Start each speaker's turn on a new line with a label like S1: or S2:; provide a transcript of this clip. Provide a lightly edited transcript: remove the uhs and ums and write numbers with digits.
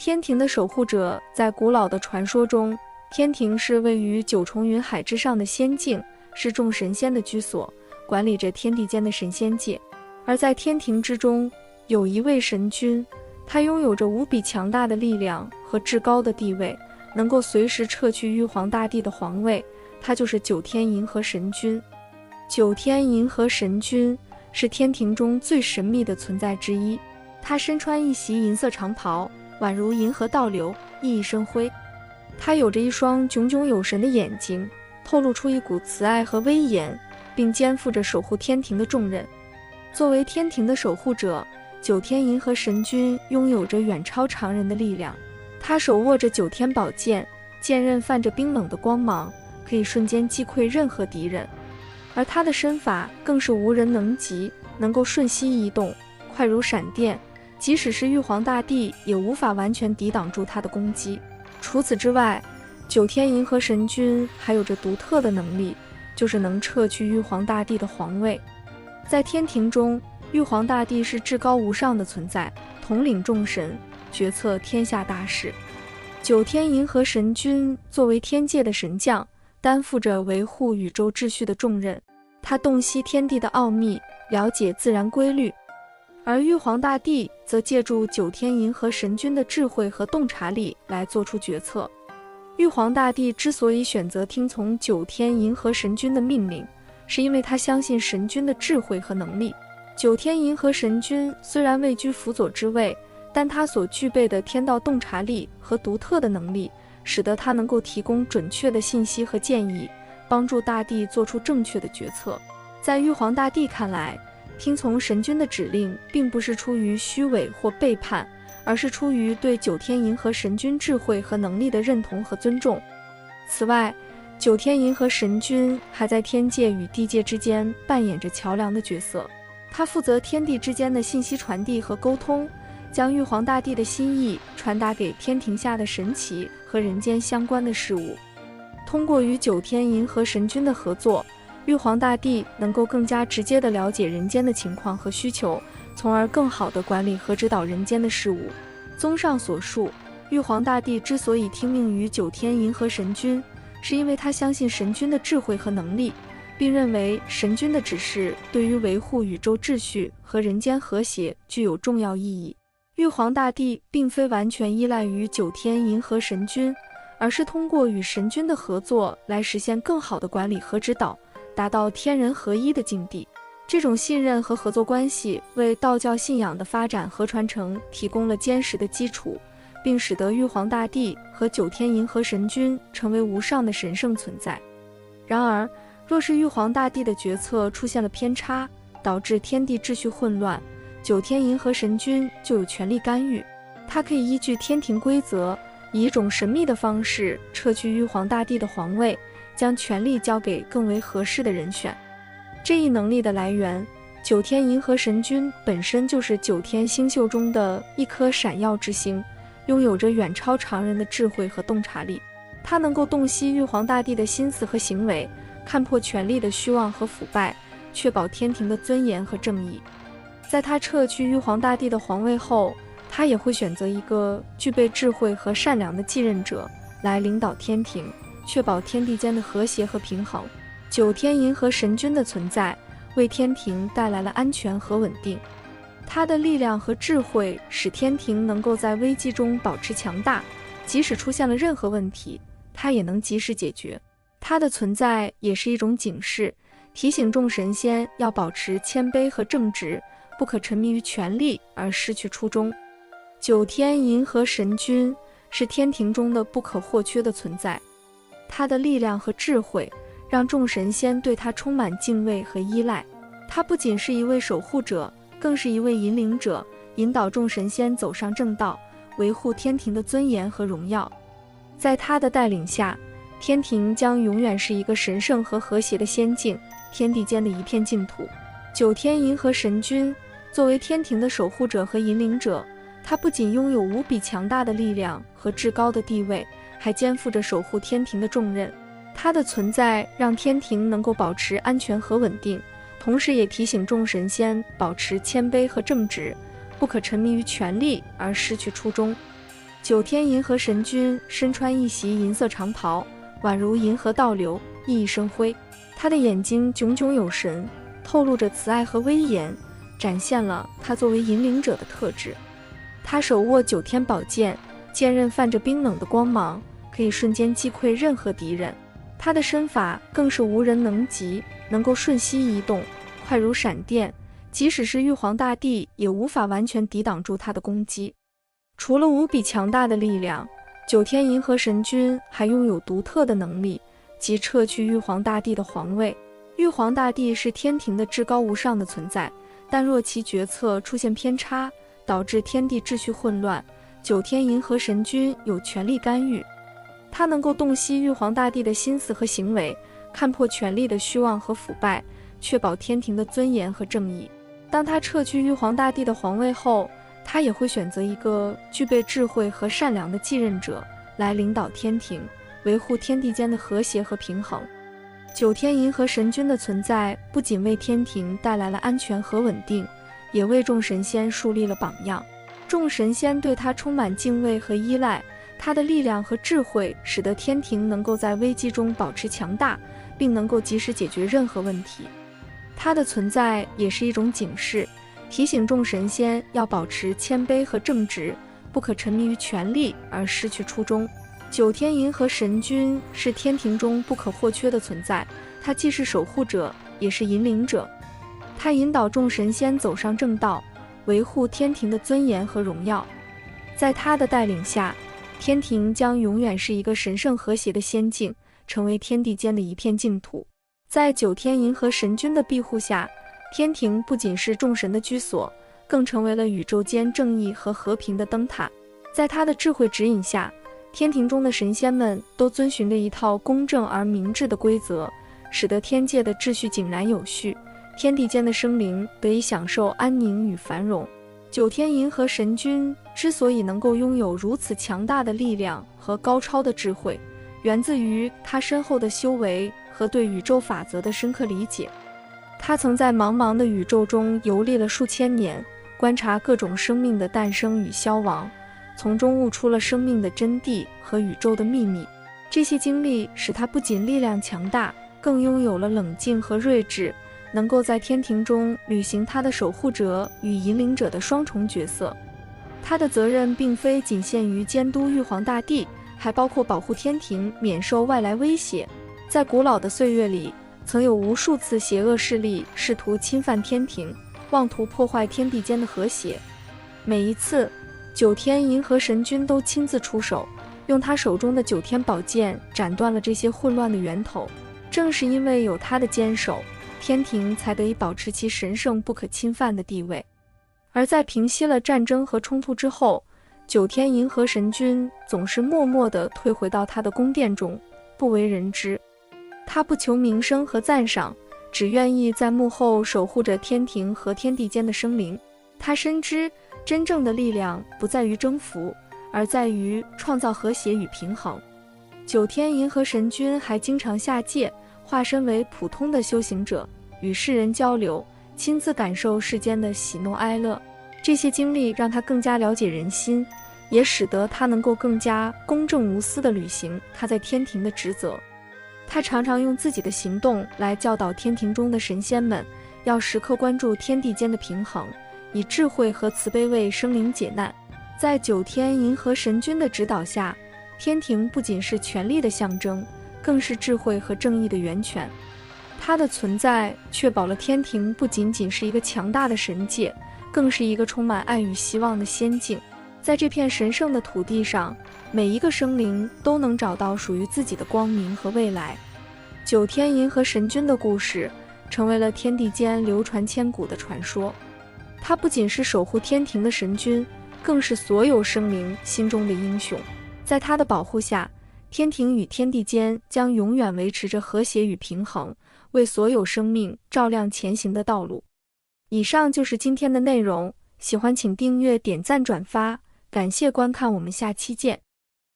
S1: 天庭的守护者，在古老的传说中，天庭是位于九重云海之上的仙境，是众神仙的居所，管理着天地间的神仙界。而在天庭之中，有一位神君，他拥有着无比强大的力量和至高的地位，能够随时撤去玉皇大帝的皇位，他就是九天银河神君。九天银河神君是天庭中最神秘的存在之一，他身穿一袭银色长袍，宛如银河倒流，熠熠生辉。他有着一双炯炯有神的眼睛，透露出一股慈爱和威严，并肩负着守护天庭的重任。作为天庭的守护者，九天银河神君拥有着远超常人的力量。他手握着九天宝剑，剑刃泛着冰冷的光芒，可以瞬间击溃任何敌人。而他的身法更是无人能及，能够瞬息移动，快如闪电，即使是玉皇大帝也无法完全抵挡住他的攻击。除此之外，九天银河神君还有着独特的能力，就是能撤去玉皇大帝的皇位。在天庭中，玉皇大帝是至高无上的存在，统领众神，决策天下大事。九天银河神君作为天界的神将，担负着维护宇宙秩序的重任。他洞悉天地的奥秘，了解自然规律。而玉皇大帝则借助九天银河神君的智慧和洞察力来做出决策。玉皇大帝之所以选择听从九天银河神君的命令，是因为他相信神君的智慧和能力。九天银河神君虽然位居辅佐之位，但他所具备的天道洞察力和独特的能力，使得他能够提供准确的信息和建议，帮助大帝做出正确的决策。在玉皇大帝看来，听从神君的指令并不是出于虚伪或背叛，而是出于对九天银河神君智慧和能力的认同和尊重。此外，九天银河神君还在天界与地界之间扮演着桥梁的角色，他负责天地之间的信息传递和沟通，将玉皇大帝的心意传达给天庭下的神祇和人间相关的事物。通过与九天银河神君的合作，玉皇大帝能够更加直接地了解人间的情况和需求，从而更好地管理和指导人间的事物。综上所述，玉皇大帝之所以听命于九天银河神君，是因为他相信神君的智慧和能力，并认为神君的指示对于维护宇宙秩序和人间和谐具有重要意义。玉皇大帝并非完全依赖于九天银河神君，而是通过与神君的合作来实现更好的管理和指导，达到天人合一的境地。这种信任和合作关系为道教信仰的发展和传承提供了坚实的基础，并使得玉皇大帝和九天银河神君成为无上的神圣存在。然而，若是玉皇大帝的决策出现了偏差，导致天地秩序混乱，九天银河神君就有权利干预。他可以依据天庭规则，以一种神秘的方式撤去玉皇大帝的皇位，将权力交给更为合适的人选。这一能力的来源，九天银河神君本身就是九天星宿中的一颗闪耀之星，拥有着远超常人的智慧和洞察力。他能够洞悉玉皇大帝的心思和行为，看破权力的虚妄和腐败，确保天庭的尊严和正义。在他撤去玉皇大帝的皇位后，他也会选择一个具备智慧和善良的继任者来领导天庭，确保天地间的和谐和平衡。九天银河神君的存在为天庭带来了安全和稳定，他的力量和智慧使天庭能够在危机中保持强大，即使出现了任何问题，他也能及时解决。他的存在也是一种警示，提醒众神仙要保持谦卑和正直，不可沉迷于权力而失去初衷。九天银河神君是天庭中的不可或缺的存在，他的力量和智慧让众神仙对他充满敬畏和依赖。他不仅是一位守护者，更是一位引领者，引导众神仙走上正道，维护天庭的尊严和荣耀。在他的带领下，天庭将永远是一个神圣和和谐的仙境，天地间的一片净土。九天银河神君作为天庭的守护者和引领者，他不仅拥有无比强大的力量和至高的地位，还肩负着守护天庭的重任。他的存在让天庭能够保持安全和稳定，同时也提醒众神仙保持谦卑和正直，不可沉迷于权力而失去初衷。九天银河神君身穿一袭银色长袍，宛如银河倒流，熠熠生辉。他的眼睛炯炯有神，透露着慈爱和威严，展现了他作为引领者的特质。他手握九天宝剑，剑刃泛着冰冷的光芒，可以瞬间击溃任何敌人。他的身法更是无人能及，能够瞬息移动，快如闪电，即使是玉皇大帝也无法完全抵挡住他的攻击。除了无比强大的力量，九天银河神君还拥有独特的能力，即撤去玉皇大帝的皇位。玉皇大帝是天庭的至高无上的存在，但若其决策出现偏差，导致天地秩序混乱，九天银河神君有权力干预。他能够洞悉玉皇大帝的心思和行为，看破权力的虚妄和腐败，确保天庭的尊严和正义。当他撤去玉皇大帝的皇位后，他也会选择一个具备智慧和善良的继任者来领导天庭，维护天地间的和谐和平衡。九天银河神君的存在不仅为天庭带来了安全和稳定，也为众神仙树立了榜样。众神仙对他充满敬畏和依赖，他的力量和智慧使得天庭能够在危机中保持强大，并能够及时解决任何问题。他的存在也是一种警示，提醒众神仙要保持谦卑和正直，不可沉迷于权力而失去初衷。九天银河神君是天庭中不可或缺的存在，他既是守护者，也是引领者。他引导众神仙走上正道，维护天庭的尊严和荣耀。在他的带领下，天庭将永远是一个神圣和谐的仙境，成为天地间的一片净土。在九天银河神君的庇护下，天庭不仅是众神的居所，更成为了宇宙间正义和和平的灯塔。在他的智慧指引下，天庭中的神仙们都遵循着一套公正而明智的规则，使得天界的秩序井然有序，天地间的生灵得以享受安宁与繁荣。九天银河神君之所以能够拥有如此强大的力量和高超的智慧，源自于他深厚的修为和对宇宙法则的深刻理解。他曾在茫茫的宇宙中游历了数千年，观察各种生命的诞生与消亡，从中悟出了生命的真谛和宇宙的秘密。这些经历使他不仅力量强大，更拥有了冷静和睿智，能够在天庭中履行他的守护者与引领者的双重角色。他的责任并非仅限于监督玉皇大帝，还包括保护天庭免受外来威胁。在古老的岁月里，曾有无数次邪恶势力试图侵犯天庭，妄图破坏天地间的和谐。每一次，九天银河神君都亲自出手，用他手中的九天宝剑斩断了这些混乱的源头。正是因为有他的坚守，天庭才得以保持其神圣不可侵犯的地位。而在平息了战争和冲突之后，九天银河神君总是默默地退回到他的宫殿中，不为人知。他不求名声和赞赏，只愿意在幕后守护着天庭和天地间的生灵。他深知真正的力量不在于征服，而在于创造和谐与平衡。九天银河神君还经常下界，化身为普通的修行者，与世人交流，亲自感受世间的喜怒哀乐。这些经历让他更加了解人心，也使得他能够更加公正无私地履行他在天庭的职责。他常常用自己的行动来教导天庭中的神仙们，要时刻关注天地间的平衡，以智慧和慈悲为生灵解难。在九天银河神君的指导下，天庭不仅是权力的象征，更是智慧和正义的源泉。它的存在确保了天庭不仅仅是一个强大的神界，更是一个充满爱与希望的仙境。在这片神圣的土地上，每一个生灵都能找到属于自己的光明和未来。九天银河神君的故事成为了天地间流传千古的传说。他不仅是守护天庭的神君，更是所有生灵心中的英雄。在他的保护下，天庭与天地间将永远维持着和谐与平衡，为所有生命照亮前行的道路。以上就是今天的内容，喜欢请订阅、点赞、转发，感谢观看，我们下期见。